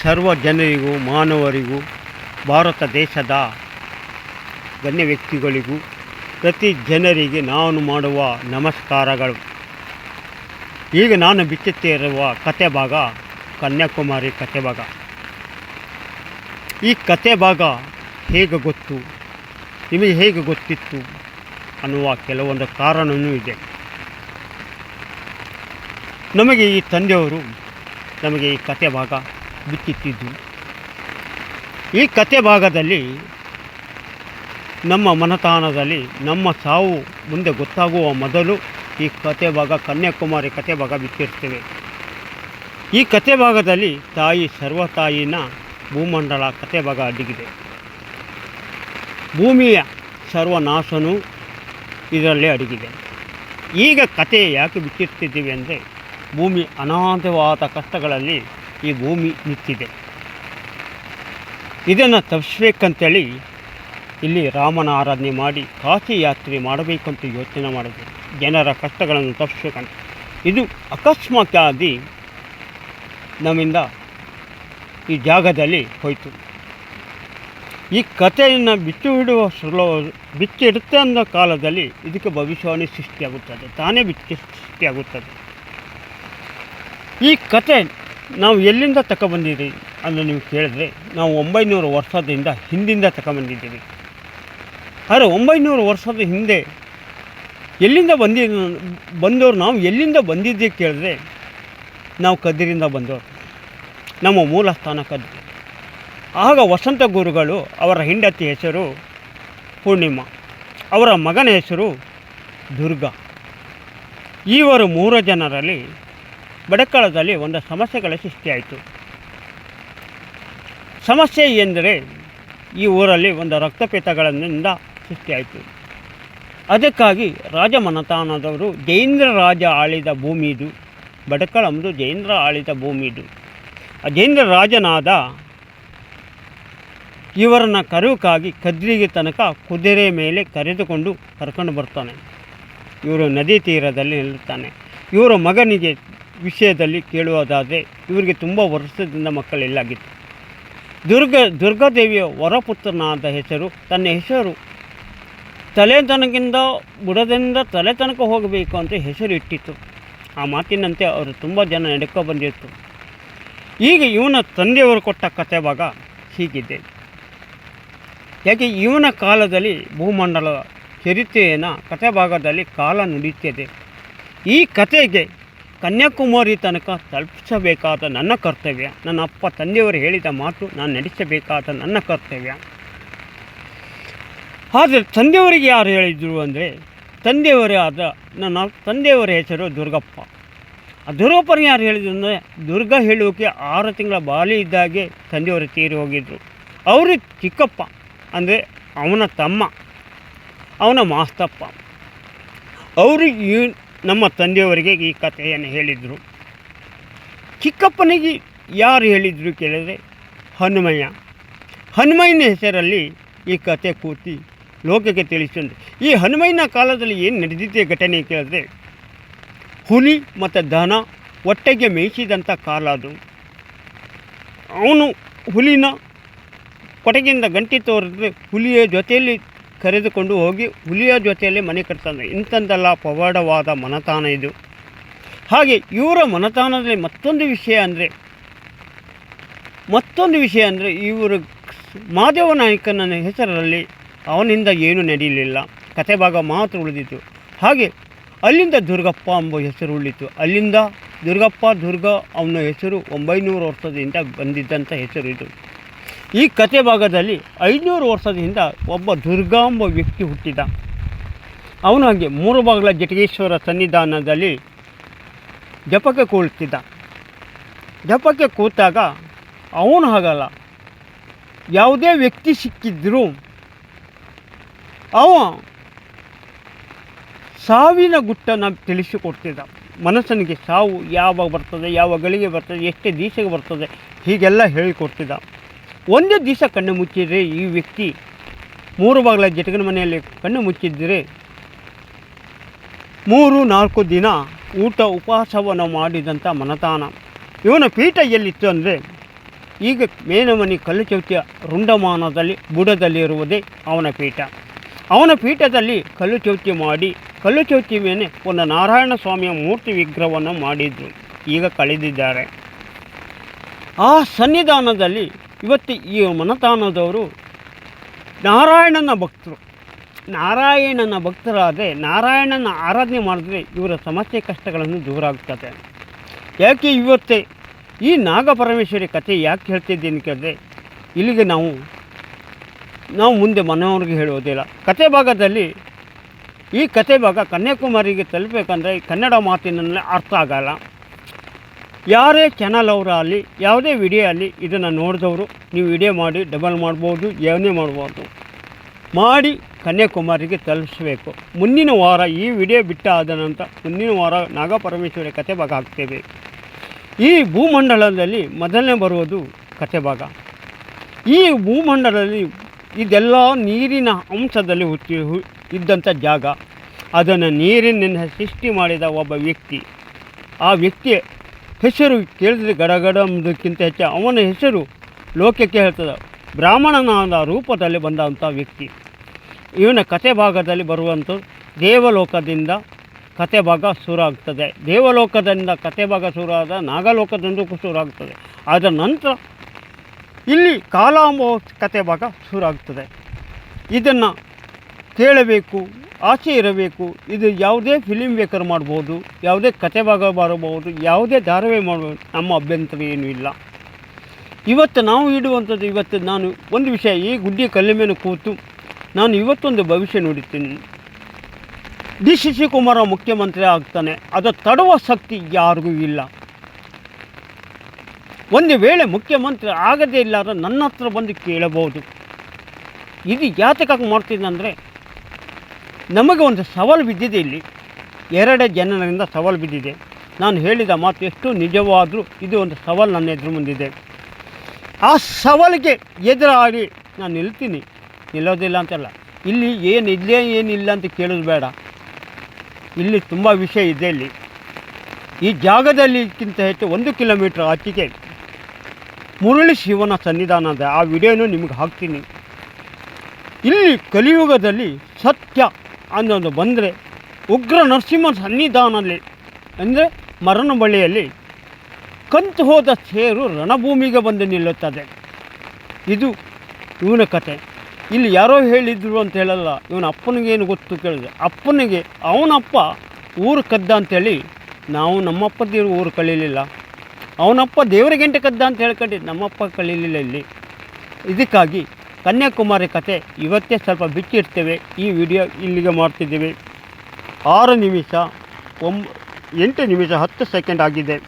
ಸರ್ವ ಜನರಿಗೂ ಮಾನವರಿಗೂ ಭಾರತ ದೇಶದ ಗಣ್ಯ ವ್ಯಕ್ತಿಗಳಿಗೂ ಪ್ರತಿ ಜನರಿಗೆ ನಾನು ಮಾಡುವ ನಮಸ್ಕಾರಗಳು. ಈಗ ನಾನು ಬಿಚ್ಚುತ್ತಿರುವ ಕತೆ ಭಾಗ ಕನ್ಯಾಕುಮಾರಿ ಕತೆ ಭಾಗ. ಈ ಕತೆ ಭಾಗ ಹೇಗೆ ಗೊತ್ತು, ನಿಮಗೆ ಹೇಗೆ ಗೊತ್ತಿತ್ತು ಅನ್ನುವ ಕೆಲವೊಂದು ಕಾರಣವೂ ಇದೆ. ನಮಗೆ ಈ ತಂದೆಯವರು ನಮಗೆ ಈ ಕತೆ ಭಾಗ ಬಿಚ್ಚಿಟ್ಟಿದ್ದು. ಈ ಕತೆ ಭಾಗದಲ್ಲಿ ನಮ್ಮ ಮನತಾಣದಲ್ಲಿ ನಮ್ಮ ಸಾವು ಮುಂದೆ ಗೊತ್ತಾಗುವ ಮೊದಲು ಈ ಕತೆ ಭಾಗ ಕನ್ಯಾಕುಮಾರಿ ಕತೆ ಭಾಗ ಬಿಚ್ಚಿರ್ತೇವೆ. ಈ ಕತೆ ಭಾಗದಲ್ಲಿ ತಾಯಿ ಸರ್ವತಾಯಿನ ಭೂಮಂಡಲ ಕತೆ ಭಾಗ ಅಡಗಿದೆ. ಭೂಮಿಯ ಸರ್ವನಾಶನೂ ಇದರಲ್ಲೇ ಅಡಗಿದೆ. ಈಗ ಕತೆ ಯಾಕೆ ಬಿಚ್ಚಿರ್ತಿದ್ದೀವಿ ಅಂದರೆ, ಭೂಮಿ ಅನಾಥವಾದ ಕಷ್ಟಗಳಲ್ಲಿ ಈ ಭೂಮಿ ನಿಂತಿದೆ. ಇದನ್ನು ತಪ್ಪಿಸ್ಬೇಕಂತೇಳಿ ಇಲ್ಲಿ ರಾಮನ ಆರಾಧನೆ ಮಾಡಿ ಕಾಶಿ ಯಾತ್ರೆ ಮಾಡಬೇಕಂತ ಯೋಚನೆ ಮಾಡಿದೆ. ಜನರ ಕಷ್ಟಗಳನ್ನು ತಪ್ಪಿಸ್ಬೇಕಂತ ಇದು ಅಕಸ್ಮಾತ್ತಾಗಿ ನಮ್ಮಿಂದ ಈ ಜಾಗದಲ್ಲಿ ಹೋಯಿತು. ಈ ಕಥೆಯನ್ನು ಬಿಚ್ಚಿಡುತ್ತೆ ಅನ್ನೋ ಕಾಲದಲ್ಲಿ ಇದಕ್ಕೆ ಭವಿಷ್ಯವಾಣಿ ಸೃಷ್ಟಿಯಾಗುತ್ತದೆ, ತಾನೇ ಸೃಷ್ಟಿಯಾಗುತ್ತದೆ. ಈ ಕತೆ ನಾವು ಎಲ್ಲಿಂದ ತಗೊಬಂದಿದ್ದೀವಿ ಅಂತ ನೀವು ಕೇಳಿದ್ರೆ, ನಾವು 900 ವರ್ಷದಿಂದ ಹಿಂದಿಂದ ತಗೊಬಂದಿದ್ದೀವಿ. ಆದರೆ 900 ವರ್ಷದ ಹಿಂದೆ ಎಲ್ಲಿಂದ ಬಂದವರು ನಾವು ಎಲ್ಲಿಂದ ಬಂದಿದ್ದೀವಿ ಕೇಳಿದ್ರೆ, ನಾವು ಕದ್ರಿಯಿಂದ ಬಂದವರು. ನಮ್ಮ ಮೂಲ ಸ್ಥಾನ ಕದ್ರಿ. ಆಗ ವಸಂತ ಗುರುಗಳು, ಅವರ ಹೆಂಡತಿ ಹೆಸರು ಪೂರ್ಣಿಮಾ, ಅವರ ಮಗನ ಹೆಸರು ದುರ್ಗ. ಇವರು 3 ಜನರಲ್ಲಿ ಬಡಕಳದಲ್ಲಿ ಒಂದು ಸಮಸ್ಯೆಗಳ ಸೃಷ್ಟಿಯಾಯಿತು. ಸಮಸ್ಯೆ ಎಂದರೆ, ಈ ಊರಲ್ಲಿ ಒಂದು ರಕ್ತಪಿತಗಳಿಂದ ಸೃಷ್ಟಿಯಾಯಿತು. ಅದಕ್ಕಾಗಿ ರಾಜ ಮನತಾನದವರು ಜೈಂದ್ರ ರಾಜ ಆಳಿದ ಭೂಮಿ ಇದು. ಬಡಕಳ ಅಂಬುದು ಜೈಂದ್ರ ಆಳಿದ ಭೂಮಿ ಇದು. ಆ ಜೈಂದ್ರ ರಾಜನಾದ ಇವರನ್ನು ಕರೆಯೋಕ್ಕಾಗಿ ಕದ್ರಿಗೆ ತನಕ ಕುದುರೆ ಮೇಲೆ ಕರೆದುಕೊಂಡು ಕರ್ಕೊಂಡು ಬರ್ತಾನೆ. ಇವರು ನದಿ ತೀರದಲ್ಲಿ ನಿಲ್ಲುತ್ತಾನೆ. ಇವರ ಮಗನಿಗೆ ವಿಷಯದಲ್ಲಿ ಕೇಳುವುದಾದರೆ, ಇವರಿಗೆ ತುಂಬ ವರ್ಷದಿಂದ ಮಕ್ಕಳಿಲ್ಲಾಗಿತ್ತು. ದುರ್ಗಾದೇವಿಯ ವರಪುತ್ರನಾದ ಹೆಸರು, ತನ್ನ ಹೆಸರು ತಲೆ ತನಕಿಂದ ಬುಡದಿಂದ ತಲೆ ತನಕ ಹೋಗಬೇಕು ಅಂತ ಹೆಸರು ಇಟ್ಟಿತ್ತು. ಆ ಮಾತಿನಂತೆ ಅವರು ತುಂಬ ಜನ ನಡ್ಕೊ ಬಂದಿತ್ತು. ಈಗ ಇವನ ತಂದೆಯವರು ಕೊಟ್ಟ ಕತೆ ಭಾಗ ಹೀಗಿದೆ. ಯಾಕೆ ಇವನ ಕಾಲದಲ್ಲಿ ಭೂಮಂಡಲದ ಚರಿತ್ರೆಯನ್ನು ಕತೆ ಭಾಗದಲ್ಲಿ ಕಾಲ ನುಡಿಯುತ್ತದೆ. ಈ ಕತೆಗೆ ಕನ್ಯಾಕುಮಾರಿ ತನಕ ತಲುಪಿಸಬೇಕಾದ ನನ್ನ ಕರ್ತವ್ಯ, ನನ್ನ ಅಪ್ಪ ತಂದೆಯವರು ಹೇಳಿದ ಮಾತು ನಾನು ನಡೆಸಬೇಕಾದ ನನ್ನ ಕರ್ತವ್ಯ. ಆದರೆ ತಂದೆಯವರಿಗೆ ಯಾರು ಹೇಳಿದರು ಅಂದರೆ, ನನ್ನ ತಂದೆಯವರ ಹೆಸರು ದುರ್ಗಪ್ಪ. ಆ ದುರ್ಗಪ್ಪನ ಯಾರು ಹೇಳಿದ್ರು ಅಂದರೆ, ದುರ್ಗ ಹೇಳೋಕೆ 6 ತಿಂಗಳ ಬಾಲಿ ಇದ್ದಾಗೆ ತಂದೆಯವರು ತೀರಿ ಹೋಗಿದ್ದರು. ಅವರು ಚಿಕ್ಕಪ್ಪ ಅಂದರೆ ಅವನ ತಮ್ಮ, ಅವನ ಮಾಸ್ತಪ್ಪ. ಅವರು ನಮ್ಮ ತಂದೆಯವರಿಗೆ ಈ ಕಥೆಯನ್ನು ಹೇಳಿದರು. ಚಿಕ್ಕಪ್ಪನಿಗೆ ಯಾರು ಹೇಳಿದರು ಕೇಳಿದರೆ, ಹನುಮಯ್ಯನ ಹೆಸರಲ್ಲಿ ಈ ಕತೆ ಕೂತಿ ಲೋಕಕ್ಕೆ ತಿಳಿಸಿದ್ರು. ಈ ಹನುಮಯ್ಯನ ಕಾಲದಲ್ಲಿ ಏನು ನಡೆದಿದ್ದೆ ಘಟನೆ ಕೇಳಿದ್ರೆ, ಹುಲಿ ಮತ್ತು ದನ ಒಟ್ಟಿಗೆ ಮೇಯಿಸಿದಂಥ ಕಾಲ ಅದು. ಅವನು ಹುಲಿನ ಕೊಟಗಿಂದ ಗಂಟಿ ತೋರಿದ್ರೆ ಹುಲಿಯ ಜೊತೆಯಲ್ಲಿ ಕರೆದುಕೊಂಡು ಹೋಗಿ ಹುಲಿಯ ಜೊತೆಯಲ್ಲಿ ಮನೆ ಕಟ್ತಾನೆ. ಇಂಥದ್ದೆಲ್ಲ ಪವಾಡವಾದ ಮನತಾಣ ಇದು. ಹಾಗೆ ಇವರ ಮನತಾಣದಲ್ಲಿ ಮತ್ತೊಂದು ವಿಷಯ ಅಂದರೆ ಇವರು ಮಾದೇವ ನಾಯಕನ ಹೆಸರಲ್ಲಿ ಅವನಿಂದ ಏನೂ ನಡೆಯಲಿಲ್ಲ, ಕತೆ ಭಾಗ ಮಾತ್ರ ಉಳಿದಿತ್ತು. ಹಾಗೆ ಅಲ್ಲಿಂದ ದುರ್ಗಪ್ಪ ಎಂಬ ಹೆಸರು ಉಳಿತು. ಅಲ್ಲಿಂದ ದುರ್ಗ ಅವನ ಹೆಸರು 900 ವರ್ಷದಿಂದ ಬಂದಿದ್ದಂಥ ಹೆಸರು ಇದು. ಈ ಕತೆ ಭಾಗದಲ್ಲಿ 500 ವರ್ಷದ ಹಿಂದೆ ಒಬ್ಬ ದುರ್ಗ ಎಂಬ ವ್ಯಕ್ತಿ ಹುಟ್ಟಿದ. ಅವನು ಹಾಗೆ 3 ಬಾಗಿಲ ಜಟಗೇಶ್ವರ ಸನ್ನಿಧಾನದಲ್ಲಿ ಜಪಕ್ಕೆ ಕೂಳ್ತಿದ್ದ. ಜಪಕ್ಕೆ ಕೂತಾಗ ಅವನು ಹಾಗಲ್ಲ, ಯಾವುದೇ ವ್ಯಕ್ತಿ ಸಿಕ್ಕಿದ್ರೂ ಅವ ಸಾವಿನ ಗುಟ್ಟನ್ನು ತಿಳಿಸಿಕೊಡ್ತಿದ್ದ. ಮನುಷ್ಯನಿಗೆ ಸಾವು ಯಾವಾಗ ಬರ್ತದೆ, ಯಾವ ಗಳಿಗೆ ಬರ್ತದೆ, ಎಷ್ಟು ದಿವಸಕ್ಕೆ ಬರ್ತದೆ, ಹೀಗೆಲ್ಲ ಹೇಳಿಕೊಡ್ತಿದ್ದ. ಒಂದೇ ದಿವಸ ಕಣ್ಣು ಮುಚ್ಚಿದರೆ ಈ ವ್ಯಕ್ತಿ 3 ಬಾಗಿಲ ಜಟಗನ ಮನೆಯಲ್ಲಿ ಕಣ್ಣು ಮುಚ್ಚಿದ್ದರೆ 3-4 ದಿನ ಊಟ ಉಪವಾಸವನ್ನು ಮಾಡಿದಂಥ ಮನತಾಣ. ಇವನ ಪೀಠ ಎಲ್ಲಿತ್ತು ಅಂದರೆ ಈಗ ಮೇನಮನಿ ಕಲ್ಲುಚೌತಿಯ ರುಂಡಮಾನದಲ್ಲಿ ಬುಡದಲ್ಲಿರುವುದೇ ಅವನ ಪೀಠ. ಅವನ ಪೀಠದಲ್ಲಿ ಕಲ್ಲುಚೌತಿ ಮಾಡಿ ಕಲ್ಲುಚೌತಿ ಮೇಲೆ ಒಂದು ನಾರಾಯಣ ಸ್ವಾಮಿಯ ಮೂರ್ತಿ ವಿಗ್ರಹವನ್ನು ಮಾಡಿದ್ರು, ಈಗ ಕಳೆದಿದ್ದಾರೆ. ಆ ಸನ್ನಿಧಾನದಲ್ಲಿ ಇವತ್ತು ಈ ಮನತಾನದವರು ನಾರಾಯಣನ ಭಕ್ತರಾದರೆ ನಾರಾಯಣನ ಆರಾಧನೆ ಮಾಡಿದ್ರೆ ಇವರ ಸಮಸ್ಯೆ ಕಷ್ಟಗಳನ್ನು ದೂರ ಆಗ್ತದೆ. ಯಾಕೆ ಇವತ್ತೇ ಈ ನಾಗಪರಮೇಶ್ವರಿ ಕಥೆ ಯಾಕೆ ಹೇಳ್ತಿದ್ದೀನಿ ಕೇಳಿದ್ರೆ, ಇಲ್ಲಿಗೆ ನಾವು ಮುಂದೆ ಮನೆಯವ್ರಿಗೆ ಹೇಳೋದಿಲ್ಲ. ಕಥೆ ಭಾಗದಲ್ಲಿ ಈ ಕಥೆ ಭಾಗ ಕನ್ಯಾಕುಮಾರಿಗೆ ತಲುಪಬೇಕಂದ್ರೆ ಕನ್ನಡ ಮಾತಿನಲ್ಲಿ ಅರ್ಥ ಆಗಲ್ಲ. ಯಾರೇ ಚಾನಲ್ ಅವರಲ್ಲಿ ಯಾವುದೇ ವಿಡಿಯೋ ಅಲ್ಲಿ ಇದನ್ನು ನೋಡಿದವರು ನೀವು ವಿಡಿಯೋ ಮಾಡಿ ಡಬಲ್ ಮಾಡ್ಬೋದು, ಏನೇ ಮಾಡ್ಬೋದು ಮಾಡಿ ಕನ್ಯಾಕುಮಾರಿಗೆ ತಲುಪಿಸಬೇಕು. ಮುಂದಿನ ವಾರ ಈ ವಿಡಿಯೋ ಬಿಟ್ಟಾದ ನಂತರ ಮುಂದಿನ ವಾರ ನಾಗಪರಮೇಶ್ವರಿ ಕಥೆ ಭಾಗ ಹಾಕ್ತೇವೆ. ಈ ಭೂಮಂಡಲದಲ್ಲಿ ಮೊದಲನೇ ಬರುವುದು ಕಥೆ ಭಾಗ. ಈ ಭೂಮಂಡಲದಲ್ಲಿ ಇದೆಲ್ಲ ನೀರಿನ ಅಂಶದಲ್ಲಿ ಇದ್ದಂಥ ಜಾಗ. ಅದನ್ನು ನೀರಿನಿಂದ ಸೃಷ್ಟಿ ಮಾಡಿದ ಒಬ್ಬ ವ್ಯಕ್ತಿ. ಆ ವ್ಯಕ್ತಿಯ ಹೆಸರು ಕೇಳಿದ್ರೆ ಗಡಗಡಕ್ಕಿಂತ ಹೆಚ್ಚು ಅವನ ಹೆಸರು ಲೋಕಕ್ಕೆ ಹೇಳ್ತದೆ. ಬ್ರಾಹ್ಮಣನಾದ ರೂಪದಲ್ಲಿ ಬಂದಂಥ ವ್ಯಕ್ತಿ. ಇವನ ಕಥೆ ಭಾಗದಲ್ಲಿ ಬರುವಂಥ ದೇವಲೋಕದಿಂದ ಕಥೆ ಭಾಗ ಶುರು ಆಗ್ತದೆ. ದೇವಲೋಕದಿಂದ ಕಥೆ ಭಾಗ ಶುರು ಆದ ನಾಗಲೋಕದಿಂದ ಶುರು ಆಗ್ತದೆ. ಅದರ ನಂತರ ಇಲ್ಲಿ ಕಾಲಾಂಬ ಕಥೆ ಭಾಗ ಶುರು ಆಗ್ತದೆ. ಇದನ್ನು ಕೇಳಬೇಕು, ಆಸೆ ಇರಬೇಕು. ಇದು ಯಾವುದೇ ಫಿಲಿಮ್ ಬೇಕಾದ್ರೂ ಮಾಡ್ಬೋದು, ಯಾವುದೇ ಕಥೆ ಭಾಗ ಬರಬಹುದು, ಯಾವುದೇ ಧಾರಾವಾಹಿ ಮಾಡ್ಬೋದು, ನಮ್ಮ ಅಭ್ಯಂತರ ಏನೂ ಇಲ್ಲ. ಇವತ್ತು ನಾವು ಇಡುವಂಥದ್ದು, ಇವತ್ತು ನಾನು ಒಂದು ವಿಷಯ, ಈ ಗುಡ್ಡಿ ಕಲ್ಲು ಮೇಲೆ ಕೂತು ನಾನು ಇವತ್ತೊಂದು ಭವಿಷ್ಯ ನುಡಿತೀನಿ. ಡಿ ಸಿ ಶಿವಕುಮಾರ ಮುಖ್ಯಮಂತ್ರಿ ಆಗ್ತಾನೆ, ಅದು ತಡುವ ಶಕ್ತಿ ಯಾರಿಗೂ ಇಲ್ಲ. ಒಂದು ವೇಳೆ ಮುಖ್ಯಮಂತ್ರಿ ಆಗದೇ ಇಲ್ಲಾದ್ರೆ ನನ್ನ ಹತ್ರ ಬಂದು ಕೇಳಬಹುದು. ಇದು ಯಾತಕ್ಕಾಗಿ ಮಾಡ್ತಿದ್ದಂದರೆ, ನಮಗೆ ಒಂದು ಸವಾಲು ಬಿದ್ದಿದೆ. ಇಲ್ಲಿ 2 ಜನರಿಂದ ಸವಾಲು ಬಿದ್ದಿದೆ. ನಾನು ಹೇಳಿದ ಮಾತು ಎಷ್ಟು ನಿಜವಾದರೂ ಇದು ಒಂದು ಸವಾಲು ನನ್ನ ಎದುರು ಮುಂದಿದೆ. ಆ ಸವಾಲಿಗೆ ಎದುರಾಗಿ ನಾನು ನಿಲ್ಲೋದಿಲ್ಲ ಅಂತಲ್ಲ. ಇಲ್ಲಿ ಏನಿಲ್ಲ ಅಂತ ಕೇಳೋದು ಬೇಡ. ಇಲ್ಲಿ ತುಂಬ ವಿಷಯ ಇದೆ. ಇಲ್ಲಿ ಈ ಜಾಗದಲ್ಲಿಕ್ಕಿಂತ ಹೆಚ್ಚು 1 ಕಿಲೋಮೀಟ್ರ್ ಆಚೆಗೆ ಮುರಳಿ ಶಿವನ ಸನ್ನಿಧಾನ ಇದೆ. ಆ ವಿಡಿಯೋನು ನಿಮಗೆ ಹಾಕ್ತೀನಿ. ಇಲ್ಲಿ ಕಲಿಯುಗದಲ್ಲಿ ಸತ್ಯ ಅನ್ನೋದು ಬಂದರೆ ಉಗ್ರ ನರಸಿಂಹ ಸನ್ನಿಧಾನದಲ್ಲಿ ಅಂದರೆ ಮರಣ ಬಳಿಯಲ್ಲಿ ಕಂತು ಹೋದ ಸೇರು ರಣಭೂಮಿಗೆ ಬಂದು ನಿಲ್ಲುತ್ತದೆ. ಇದು ಇವನ ಕತೆ. ಇಲ್ಲಿ ಯಾರೋ ಹೇಳಿದ್ರು ಅಂತ ಹೇಳಲ್ಲ. ಇವನ ಅಪ್ಪನಿಗೇನು ಗೊತ್ತು ಕೇಳಿದೆ. ಅಪ್ಪನಿಗೆ ಅವನಪ್ಪ ಊರು ಕದ್ದ ಅಂಥೇಳಿ ನಾವು ನಮ್ಮಪ್ಪ ಊರು ಕಳೀಲಿಲ್ಲ. ಅವನಪ್ಪ ದೇವರ ಗಂಟೆ ಕದ್ದ ಅಂತ ಹೇಳ್ಕೊಂಡು ನಮ್ಮಪ್ಪ ಕಳೀಲಿಲ್ಲ ಇಲ್ಲಿ. ಇದಕ್ಕಾಗಿ ಕನ್ಯಾಕುಮಾರಿ ಕತೆ ಇವತ್ತೇ ಸ್ವಲ್ಪ ಬಿಚ್ಚಿಡ್ತೇವೆ. ಈ ವಿಡಿಯೋ ಇಲ್ಲಿಗೆ ಮಾಡ್ತಿದ್ದೇವೆ. 6 ನಿಮಿಷ 8 ನಿಮಿಷ 10 ಸೆಕೆಂಡ್ ಆಗಿದೆ.